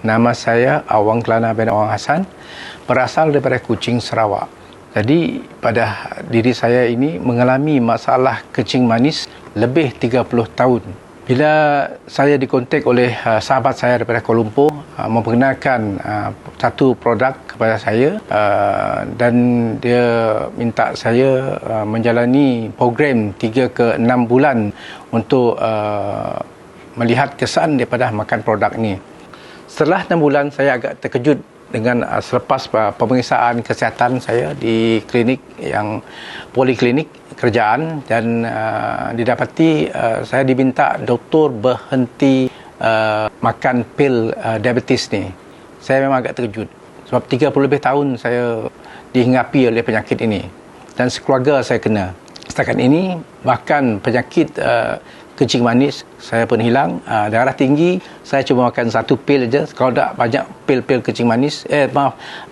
Nama saya Awang Kelana bin Awang Hassan, berasal daripada Kuching, Sarawak. Jadi pada diri saya ini mengalami masalah kencing manis lebih 30 tahun. Bila saya dikontak oleh sahabat saya daripada Kuala Lumpur memperkenalkan satu produk kepada saya, dan dia minta saya menjalani program 3 ke 6 bulan untuk melihat kesan daripada makan produk ini. Setelah 6 bulan saya agak terkejut dengan selepas pemeriksaan kesihatan saya di klinik yang poliklinik kerajaan, dan didapati saya diminta doktor berhenti makan pil diabetes ni. Saya memang agak terkejut sebab 30 lebih tahun saya dihinggapi oleh penyakit ini dan sekeluarga saya kena. Setakat ini bahkan penyakit kencing manis saya pun hilang. Darah tinggi saya cuma makan satu pil saja. Kalau tak banyak pil-pil kencing manis,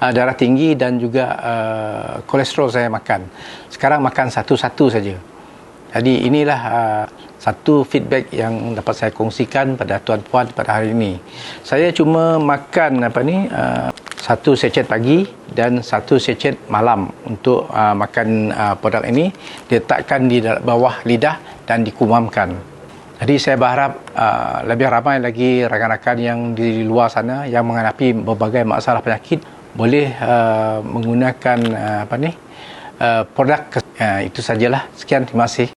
darah tinggi dan juga kolesterol saya makan. Sekarang makan satu-satu saja. Jadi inilah satu feedback yang dapat saya kongsikan pada tuan-puan pada hari ini. Saya cuma makan satu secet pagi dan satu secet malam untuk makan produk ini. Diletakkan di bawah lidah dan dikumamkan. Jadi saya berharap lebih ramai lagi rakan-rakan yang di luar sana yang menghadapi berbagai masalah penyakit boleh menggunakan produk. Itu sajalah. Sekian, terima kasih.